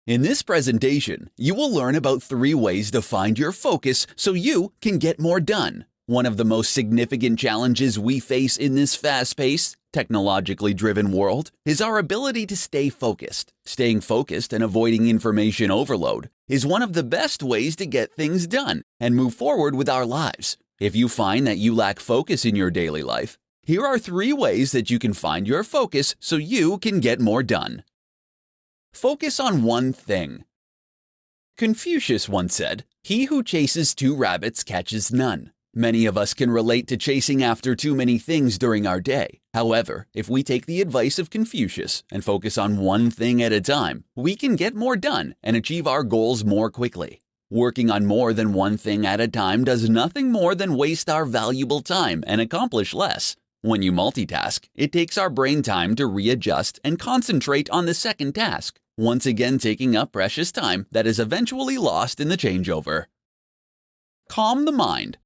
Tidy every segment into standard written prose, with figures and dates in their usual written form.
In this presentation, you will learn about 3 ways to find your focus so you can get more done. One of the most significant challenges we face in this fast-paced, technologically driven world is our ability to stay focused. Staying focused and avoiding information overload is one of the best ways to get things done and move forward with our lives. If you find that you lack focus in your daily life, here are 3 ways that you can find your focus so you can get more done. Focus on one thing. Confucius once said, "He who chases 2 rabbits catches none." Many of us can relate to chasing after too many things during our day. However, if we take the advice of Confucius and focus on one thing at a time, we can get more done and achieve our goals more quickly. Working on more than one thing at a time does nothing more than waste our valuable time and accomplish less. When you multitask, it takes our brain time to readjust and concentrate on the second task, once again taking up precious time that is eventually lost in the changeover. Calm the mind.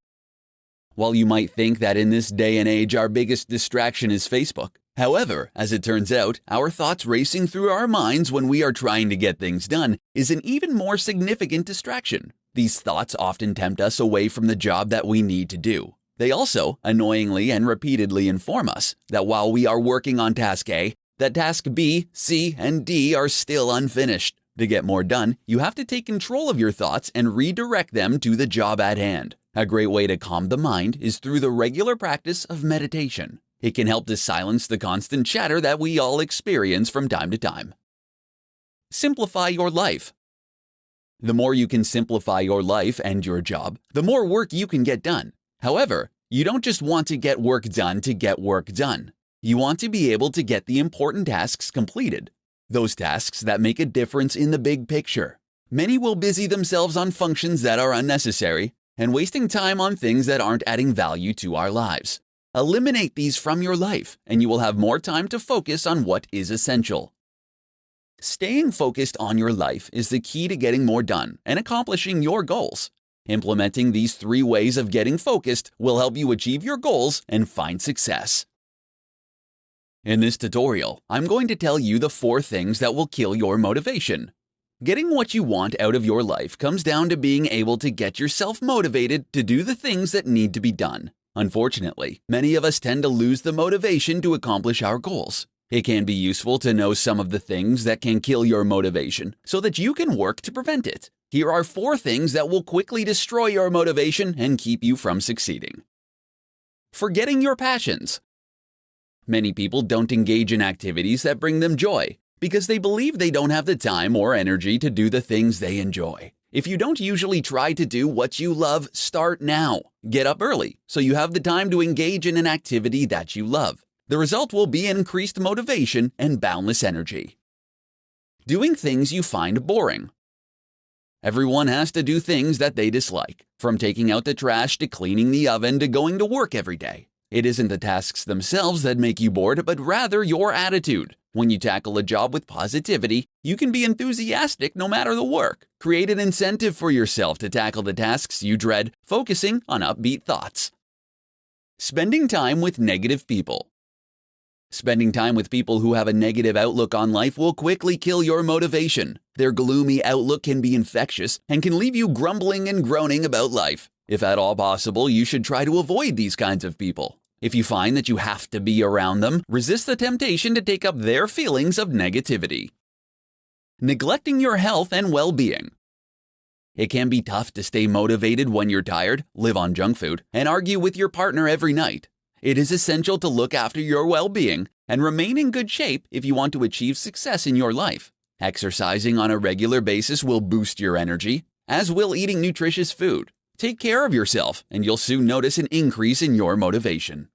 While you might think that in this day and age our biggest distraction is Facebook, however, as it turns out, our thoughts racing through our minds when we are trying to get things done is an even more significant distraction. These thoughts often tempt us away from the job that we need to do. They also, annoyingly and repeatedly inform us that while we are working on task A, that task B, C, and D are still unfinished. To get more done, you have to take control of your thoughts and redirect them to the job at hand. A great way to calm the mind is through the regular practice of meditation. It can help to silence the constant chatter that we all experience from time to time. Simplify your life. The more you can simplify your life and your job, the more work you can get done. However, you don't just want to get work done to get work done. You want to be able to get the important tasks completed. Those tasks that make a difference in the big picture. Many will busy themselves on functions that are unnecessary and wasting time on things that aren't adding value to our lives. Eliminate these from your life, and you will have more time to focus on what is essential. Staying focused on your life is the key to getting more done and accomplishing your goals. Implementing these 3 ways of getting focused will help you achieve your goals and find success. In this tutorial, I'm going to tell you the 4 things that will kill your motivation. Getting what you want out of your life comes down to being able to get yourself motivated to do the things that need to be done. Unfortunately, many of us tend to lose the motivation to accomplish our goals. It can be useful to know some of the things that can kill your motivation so that you can work to prevent it. Here are 4 things that will quickly destroy your motivation and keep you from succeeding. Forgetting your passions. Many people don't engage in activities that bring them joy because they believe they don't have the time or energy to do the things they enjoy. If you don't usually try to do what you love, start now. Get up early so you have the time to engage in an activity that you love. The result will be increased motivation and boundless energy. Doing things you find boring. Everyone has to do things that they dislike, from taking out the trash to cleaning the oven to going to work every day. It isn't the tasks themselves that make you bored, but rather your attitude. When you tackle a job with positivity, you can be enthusiastic no matter the work. Create an incentive for yourself to tackle the tasks you dread, focusing on upbeat thoughts. Spending time with negative people. Spending time with people who have a negative outlook on life will quickly kill your motivation. Their gloomy outlook can be infectious and can leave you grumbling and groaning about life. If at all possible, you should try to avoid these kinds of people. If you find that you have to be around them, resist the temptation to take up their feelings of negativity. Neglecting your health and well-being. It can be tough to stay motivated when you're tired, live on junk food, and argue with your partner every night. It is essential to look after your well-being and remain in good shape if you want to achieve success in your life. Exercising on a regular basis will boost your energy, as will eating nutritious food. Take care of yourself, and you'll soon notice an increase in your motivation.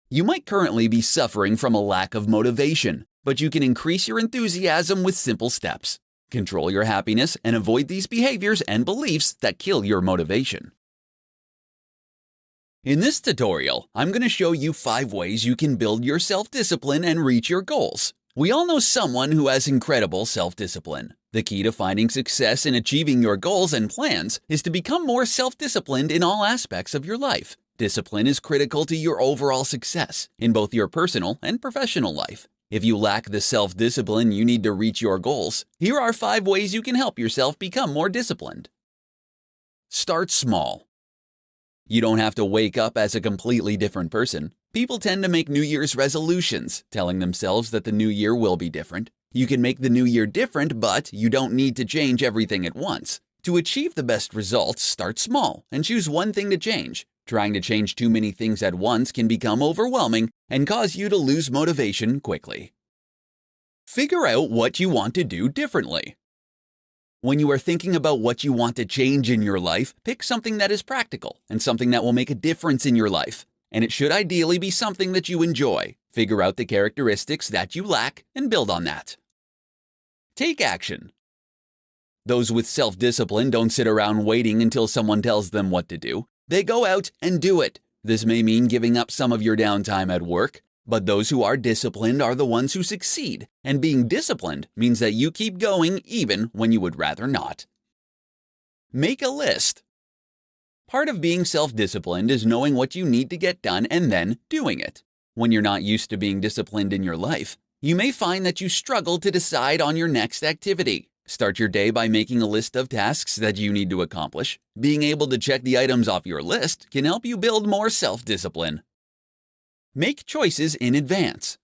You might currently be suffering from a lack of motivation, but you can increase your enthusiasm with simple steps. Control your happiness and avoid these behaviors and beliefs that kill your motivation. In this tutorial, I'm going to show you 5 ways you can build your self-discipline and reach your goals. We all know someone who has incredible self-discipline. The key to finding success in achieving your goals and plans is to become more self-disciplined in all aspects of your life. Discipline is critical to your overall success in both your personal and professional life. If you lack the self-discipline you need to reach your goals, here are 5 ways you can help yourself become more disciplined. Start small. You don't have to wake up as a completely different person. People tend to make New Year's resolutions, telling themselves that the new year will be different. You can make the new year different, but you don't need to change everything at once. To achieve the best results, start small and choose one thing to change. Trying to change too many things at once can become overwhelming and cause you to lose motivation quickly. Figure out what you want to do differently. When you are thinking about what you want to change in your life, pick something that is practical and something that will make a difference in your life. And it should ideally be something that you enjoy. Figure out the characteristics that you lack and build on that. Take action. Those with self-discipline don't sit around waiting until someone tells them what to do. They go out and do it. This may mean giving up some of your downtime at work, but those who are disciplined are the ones who succeed, and being disciplined means that you keep going even when you would rather not. Make a list. Part of being self-disciplined is knowing what you need to get done and then doing it. When you're not used to being disciplined in your life, you may find that you struggle to decide on your next activity. Start your day by making a list of tasks that you need to accomplish. Being able to check the items off your list can help you build more self-discipline. Make choices in advance.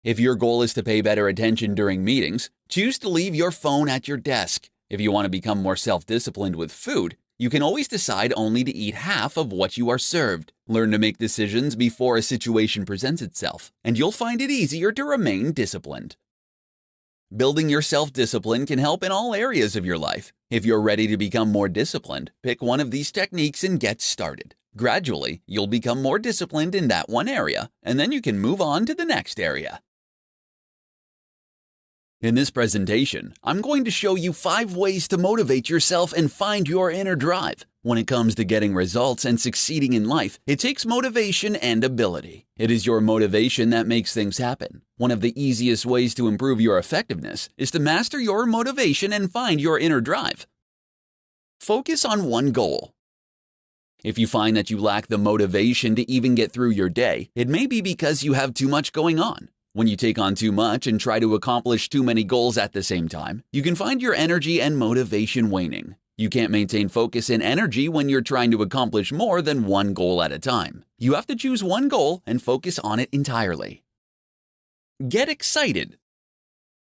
If your goal is to pay better attention during meetings, choose to leave your phone at your desk. If you want to become more self-disciplined with food, you can always decide only to eat half of what you are served. Learn to make decisions before a situation presents itself, and you'll find it easier to remain disciplined. Building your self-discipline can help in all areas of your life. If you're ready to become more disciplined, pick one of these techniques and get started. Gradually, you'll become more disciplined in that one area, and then you can move on to the next area. In this presentation, I'm going to show you 5 ways to motivate yourself and find your inner drive. When it comes to getting results and succeeding in life, it takes motivation and ability. It is your motivation that makes things happen. One of the easiest ways to improve your effectiveness is to master your motivation and find your inner drive. Focus on one goal. If you find that you lack the motivation to even get through your day, it may be because you have too much going on. When you take on too much and try to accomplish too many goals at the same time, you can find your energy and motivation waning. You can't maintain focus and energy when you're trying to accomplish more than one goal at a time. You have to choose one goal and focus on it entirely. Get excited.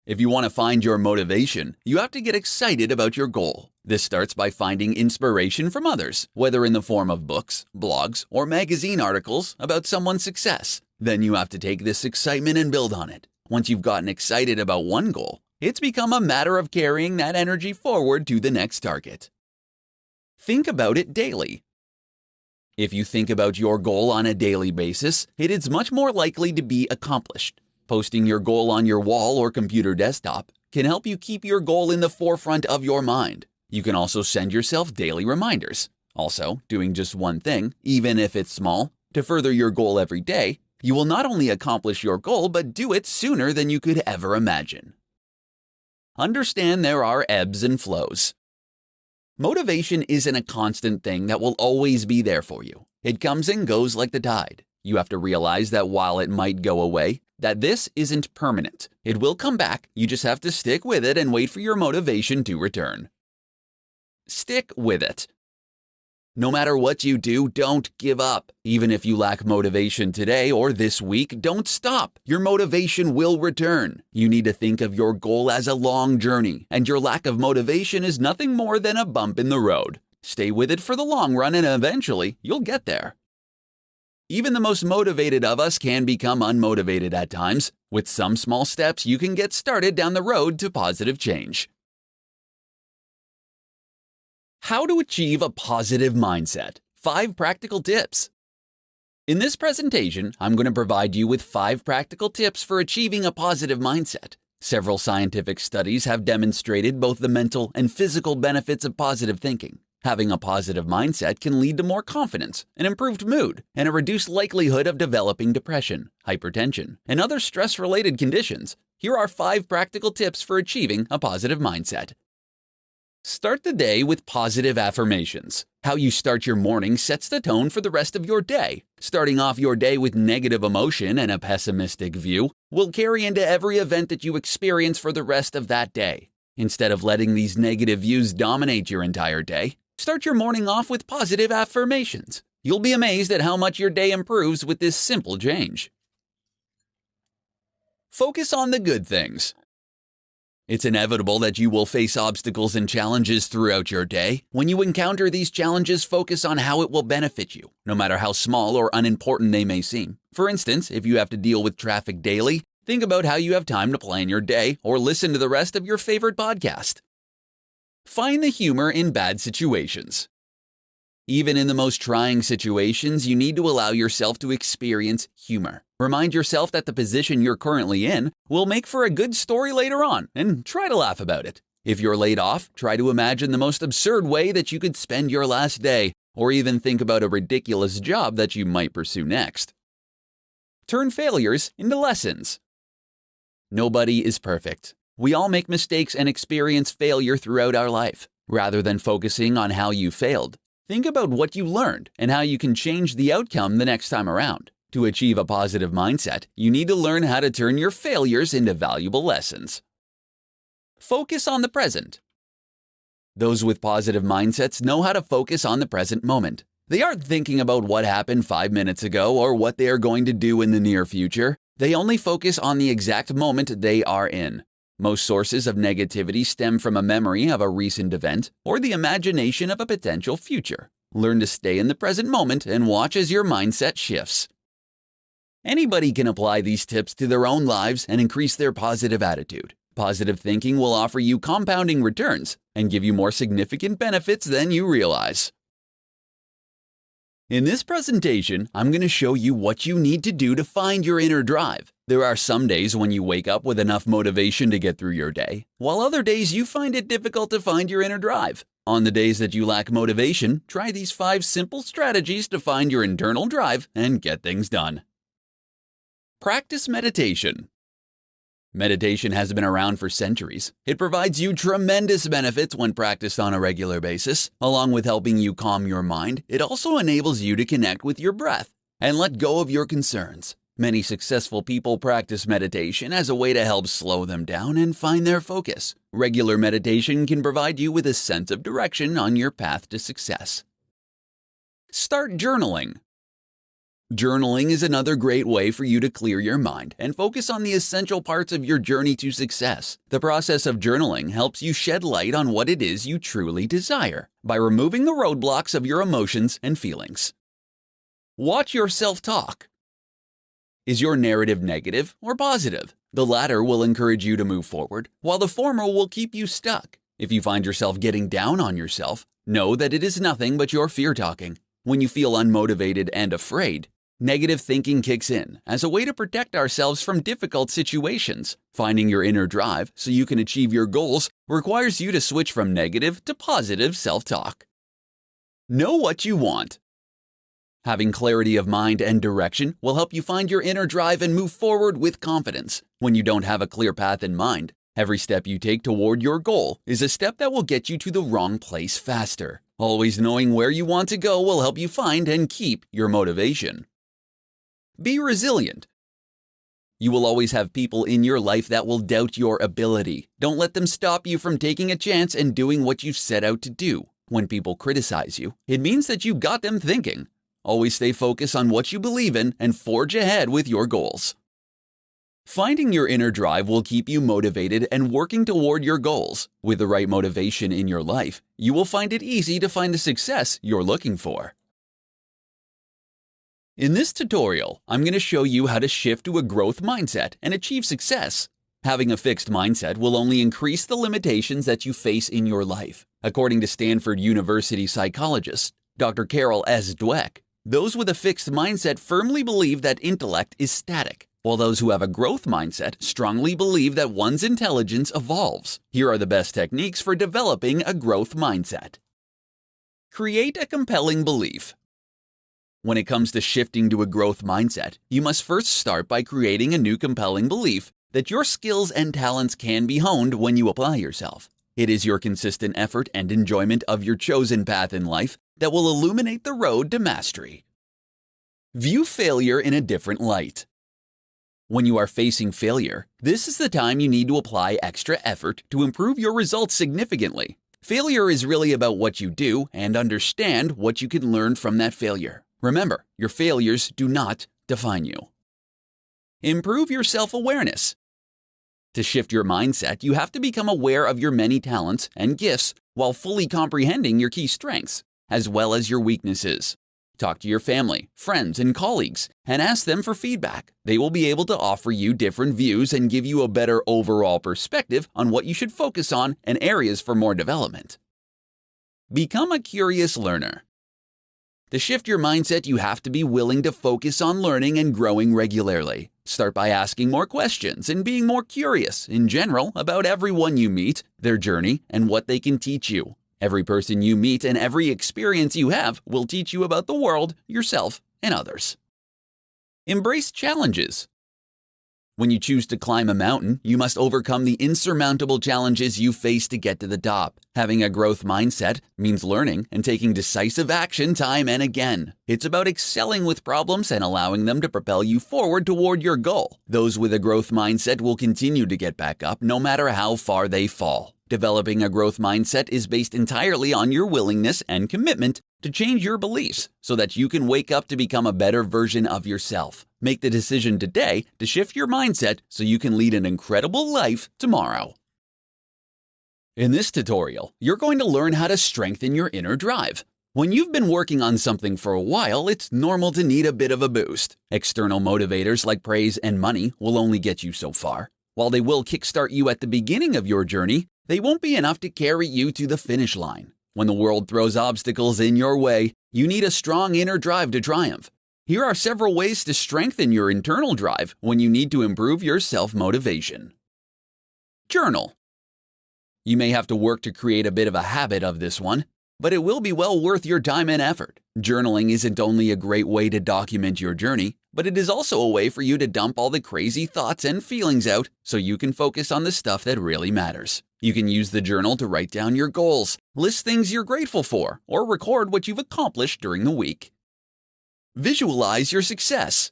If you want to find your motivation, you have to get excited about your goal. This starts by finding inspiration from others, whether in the form of books, blogs, or magazine articles about someone's success. Then you have to take this excitement and build on it. Once you've gotten excited about one goal, it's become a matter of carrying that energy forward to the next target. Think about it daily. If you think about your goal on a daily basis, it is much more likely to be accomplished. Posting your goal on your wall or computer desktop can help you keep your goal in the forefront of your mind. You can also send yourself daily reminders. Also, doing just one thing, even if it's small, to further your goal every day, you will not only accomplish your goal, but do it sooner than you could ever imagine. Understand there are ebbs and flows. Motivation isn't a constant thing that will always be there for you. It comes and goes like the tide. You have to realize that while it might go away, that this isn't permanent. It will come back. You just have to stick with it and wait for your motivation to return. Stick with it. No matter what you do, don't give up. Even if you lack motivation today or this week, don't stop. Your motivation will return. You need to think of your goal as a long journey, and your lack of motivation is nothing more than a bump in the road. Stay with it for the long run, and eventually, you'll get there. Even the most motivated of us can become unmotivated at times. With some small steps, you can get started down the road to positive change. How to achieve a positive mindset. 5 practical tips. In this presentation, I'm going to provide you with 5 practical tips for achieving a positive mindset. Several scientific studies have demonstrated both the mental and physical benefits of positive thinking. Having a positive mindset can lead to more confidence, an improved mood, and a reduced likelihood of developing depression, hypertension, and other stress-related conditions. Here are 5 practical tips for achieving a positive mindset. Start the day with positive affirmations. How you start your morning sets the tone for the rest of your day. Starting off your day with negative emotion and a pessimistic view will carry into every event that you experience for the rest of that day. Instead of letting these negative views dominate your entire day, start your morning off with positive affirmations. You'll be amazed at how much your day improves with this simple change. Focus on the good things. It's inevitable that you will face obstacles and challenges throughout your day. When you encounter these challenges, focus on how it will benefit you, no matter how small or unimportant they may seem. For instance, if you have to deal with traffic daily, think about how you have time to plan your day or listen to the rest of your favorite podcast. Find the humor in bad situations. Even in the most trying situations, you need to allow yourself to experience humor. Remind yourself that the position you're currently in will make for a good story later on, and try to laugh about it. If you're laid off, try to imagine the most absurd way that you could spend your last day, or even think about a ridiculous job that you might pursue next. Turn failures into lessons. Nobody is perfect. We all make mistakes and experience failure throughout our life. Rather than focusing on how you failed, think about what you learned and how you can change the outcome the next time around. To achieve a positive mindset, you need to learn how to turn your failures into valuable lessons. Focus on the present. Those with positive mindsets know how to focus on the present moment. They aren't thinking about what happened 5 minutes ago or what they are going to do in the near future. They only focus on the exact moment they are in. Most sources of negativity stem from a memory of a recent event or the imagination of a potential future. Learn to stay in the present moment and watch as your mindset shifts. Anybody can apply these tips to their own lives and increase their positive attitude. Positive thinking will offer you compounding returns and give you more significant benefits than you realize. In this presentation, I'm going to show you what you need to do to find your inner drive. There are some days when you wake up with enough motivation to get through your day, while other days you find it difficult to find your inner drive. On the days that you lack motivation, try these 5 simple strategies to find your internal drive and get things done. Practice meditation. Meditation has been around for centuries. It provides you tremendous benefits when practiced on a regular basis. Along with helping you calm your mind, it also enables you to connect with your breath and let go of your concerns. Many successful people practice meditation as a way to help slow them down and find their focus. Regular meditation can provide you with a sense of direction on your path to success. Start journaling. Journaling is another great way for you to clear your mind and focus on the essential parts of your journey to success. The process of journaling helps you shed light on what it is you truly desire by removing the roadblocks of your emotions and feelings. Watch your self-talk. Is your narrative negative or positive? The latter will encourage you to move forward, while the former will keep you stuck. If you find yourself getting down on yourself, know that it is nothing but your fear talking. When you feel unmotivated and afraid, negative thinking kicks in as a way to protect ourselves from difficult situations. Finding your inner drive so you can achieve your goals requires you to switch from negative to positive self-talk. Know what you want. Having clarity of mind and direction will help you find your inner drive and move forward with confidence. When you don't have a clear path in mind, every step you take toward your goal is a step that will get you to the wrong place faster. Always knowing where you want to go will help you find and keep your motivation. Be resilient. You will always have people in your life that will doubt your ability. Don't let them stop you from taking a chance and doing what you set out to do. When people criticize you, it means that you got them thinking. Always stay focused on what you believe in and forge ahead with your goals. Finding your inner drive will keep you motivated and working toward your goals. With the right motivation in your life, you will find it easy to find the success you're looking for. In this tutorial, I'm going to show you how to shift to a growth mindset and achieve success. Having a fixed mindset will only increase the limitations that you face in your life. According to Stanford University psychologist Dr. Carol S. Dweck, those with a fixed mindset firmly believe that intellect is static, while those who have a growth mindset strongly believe that one's intelligence evolves. Here are the best techniques for developing a growth mindset. Create a compelling belief. When it comes to shifting to a growth mindset, you must first start by creating a new compelling belief that your skills and talents can be honed when you apply yourself. It is your consistent effort and enjoyment of your chosen path in life that will illuminate the road to mastery. View failure in a different light. When you are facing failure, this is the time you need to apply extra effort to improve your results significantly. Failure is really about what you do and understand what you can learn from that failure. Remember, your failures do not define you. Improve your self-awareness. To shift your mindset, you have to become aware of your many talents and gifts while fully comprehending your key strengths, as well as your weaknesses. Talk to your family, friends, and colleagues, and ask them for feedback. They will be able to offer you different views and give you a better overall perspective on what you should focus on and areas for more development. Become a curious learner. To shift your mindset, you have to be willing to focus on learning and growing regularly. Start by asking more questions and being more curious in general about everyone you meet, their journey, and what they can teach you. Every person you meet and every experience you have will teach you about the world, yourself, and others. Embrace challenges. When you choose to climb a mountain, you must overcome the insurmountable challenges you face to get to the top. Having a growth mindset means learning and taking decisive action time and again. It's about excelling with problems and allowing them to propel you forward toward your goal. Those with a growth mindset will continue to get back up no matter how far they fall. Developing a growth mindset is based entirely on your willingness and commitment to change your beliefs so that you can wake up to become a better version of yourself. Make the decision today to shift your mindset so you can lead an incredible life tomorrow. In this tutorial, you're going to learn how to strengthen your inner drive. When you've been working on something for a while, it's normal to need a bit of a boost. External motivators like praise and money will only get you so far. While they will kickstart you at the beginning of your journey, they won't be enough to carry you to the finish line. When the world throws obstacles in your way, you need a strong inner drive to triumph. Here are several ways to strengthen your internal drive when you need to improve your self-motivation. Journal. You may have to work to create a bit of a habit of this one, but it will be well worth your time and effort. Journaling isn't only a great way to document your journey, but it is also a way for you to dump all the crazy thoughts and feelings out so you can focus on the stuff that really matters. You can use the journal to write down your goals, list things you're grateful for, or record what you've accomplished during the week. Visualize your success.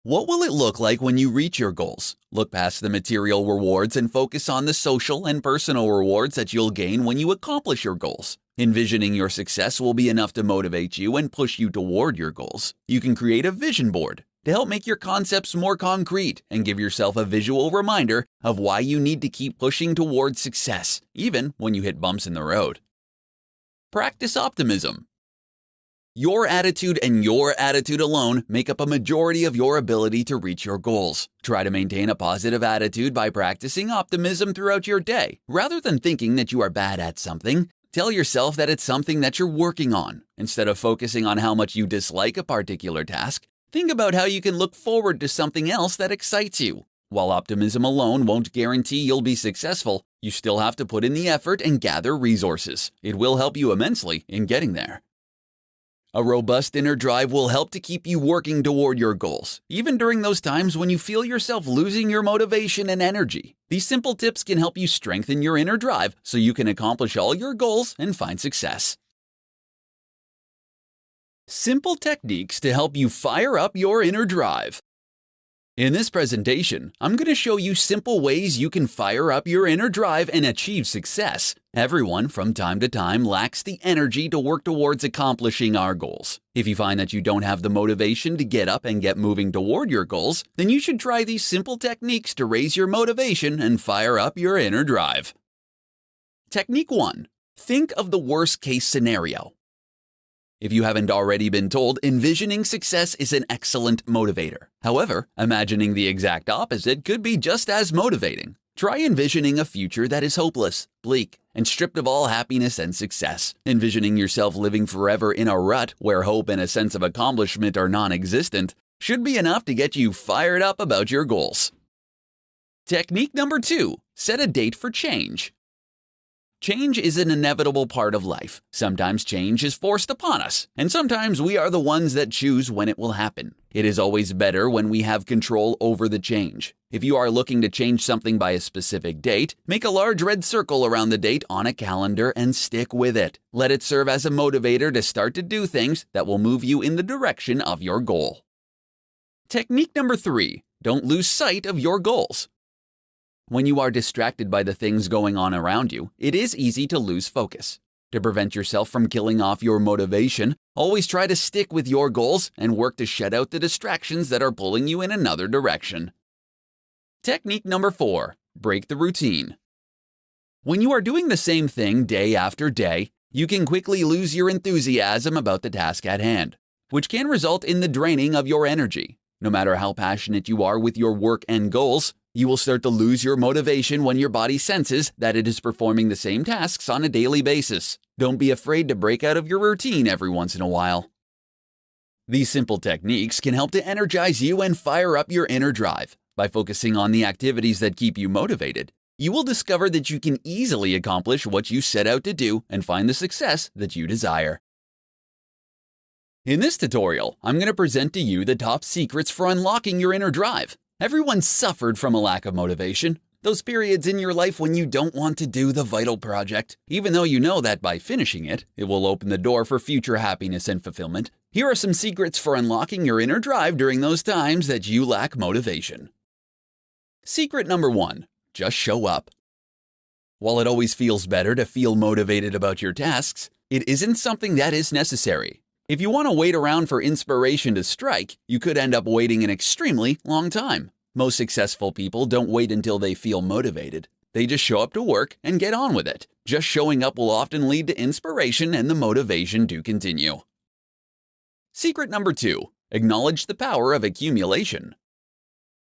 What will it look like when you reach your goals? Look past the material rewards and focus on the social and personal rewards that you'll gain when you accomplish your goals. Envisioning your success will be enough to motivate you and push you toward your goals. You can create a vision board to help make your concepts more concrete and give yourself a visual reminder of why you need to keep pushing towards success, even when you hit bumps in the road. Practice optimism. Your attitude and your attitude alone make up a majority of your ability to reach your goals. Try to maintain a positive attitude by practicing optimism throughout your day. Rather than thinking that you are bad at something, tell yourself that it's something that you're working on. Instead of focusing on how much you dislike a particular task, think about how you can look forward to something else that excites you. While optimism alone won't guarantee you'll be successful, you still have to put in the effort and gather resources. It will help you immensely in getting there. A robust inner drive will help to keep you working toward your goals, even during those times when you feel yourself losing your motivation and energy. These simple tips can help you strengthen your inner drive so you can accomplish all your goals and find success. Simple techniques to help you fire up your inner drive. In this presentation, I'm going to show you simple ways you can fire up your inner drive and achieve success. Everyone, from time to time, lacks the energy to work towards accomplishing our goals. If you find that you don't have the motivation to get up and get moving toward your goals, then you should try these simple techniques to raise your motivation and fire up your inner drive. Technique 1. Think of the worst-case scenario. If you haven't already been told, envisioning success is an excellent motivator. However, imagining the exact opposite could be just as motivating. Try envisioning a future that is hopeless, bleak, and stripped of all happiness and success. Envisioning yourself living forever in a rut where hope and a sense of accomplishment are non-existent should be enough to get you fired up about your goals. Technique number 2. Set a date for change. Change is an inevitable part of life. Sometimes change is forced upon us, and sometimes we are the ones that choose when it will happen. It is always better when we have control over the change. If you are looking to change something by a specific date, make a large red circle around the date on a calendar and stick with it. Let it serve as a motivator to start to do things that will move you in the direction of your goal. Technique number 3, don't lose sight of your goals. When you are distracted by the things going on around you, it is easy to lose focus. To prevent yourself from killing off your motivation, always try to stick with your goals and work to shut out the distractions that are pulling you in another direction. Technique number 4, break the routine. When you are doing the same thing day after day, you can quickly lose your enthusiasm about the task at hand, which can result in the draining of your energy. No matter how passionate you are with your work and goals, you will start to lose your motivation when your body senses that it is performing the same tasks on a daily basis. Don't be afraid to break out of your routine every once in a while. These simple techniques can help to energize you and fire up your inner drive. By focusing on the activities that keep you motivated, you will discover that you can easily accomplish what you set out to do and find the success that you desire. In this tutorial, I'm going to present to you the top secrets for unlocking your inner drive. Everyone suffered from a lack of motivation. Those periods in your life when you don't want to do the vital project, even though you know that by finishing it, it will open the door for future happiness and fulfillment. Here are some secrets for unlocking your inner drive during those times that you lack motivation. Secret number 1, just show up. While it always feels better to feel motivated about your tasks, it isn't something that is necessary. If you want to wait around for inspiration to strike, you could end up waiting an extremely long time. Most successful people don't wait until they feel motivated. They just show up to work and get on with it. Just showing up will often lead to inspiration and the motivation to continue. Secret number 2, acknowledge the power of accumulation.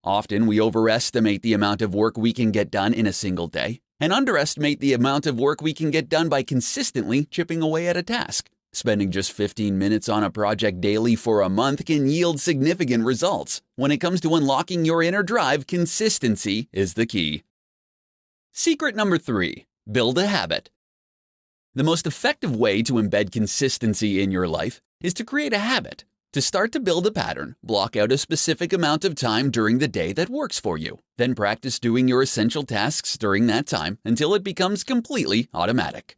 Often we overestimate the amount of work we can get done in a single day and underestimate the amount of work we can get done by consistently chipping away at a task. Spending just 15 minutes on a project daily for a month can yield significant results. When it comes to unlocking your inner drive, consistency is the key. Secret number 3, build a habit. The most effective way to embed consistency in your life is to create a habit. To start to build a pattern, block out a specific amount of time during the day that works for you. Then practice doing your essential tasks during that time until it becomes completely automatic.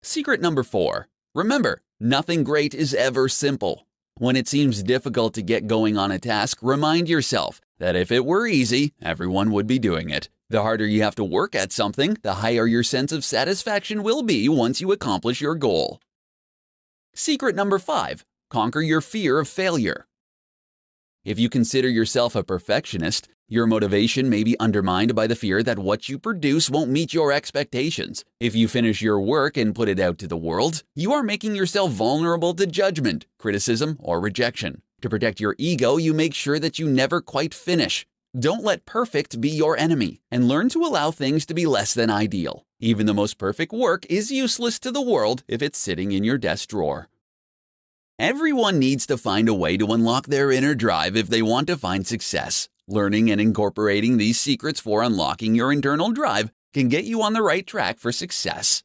Secret number 4, remember, nothing great is ever simple. When it seems difficult to get going on a task, remind yourself that if it were easy, everyone would be doing it. The harder you have to work at something, the higher your sense of satisfaction will be once you accomplish your goal. Secret number 5, conquer your fear of failure. If you consider yourself a perfectionist, your motivation may be undermined by the fear that what you produce won't meet your expectations. If you finish your work and put it out to the world, you are making yourself vulnerable to judgment, criticism, or rejection. To protect your ego, you make sure that you never quite finish. Don't let perfect be your enemy, and learn to allow things to be less than ideal. Even the most perfect work is useless to the world if it's sitting in your desk drawer. Everyone needs to find a way to unlock their inner drive if they want to find success. Learning and incorporating these secrets for unlocking your internal drive can get you on the right track for success.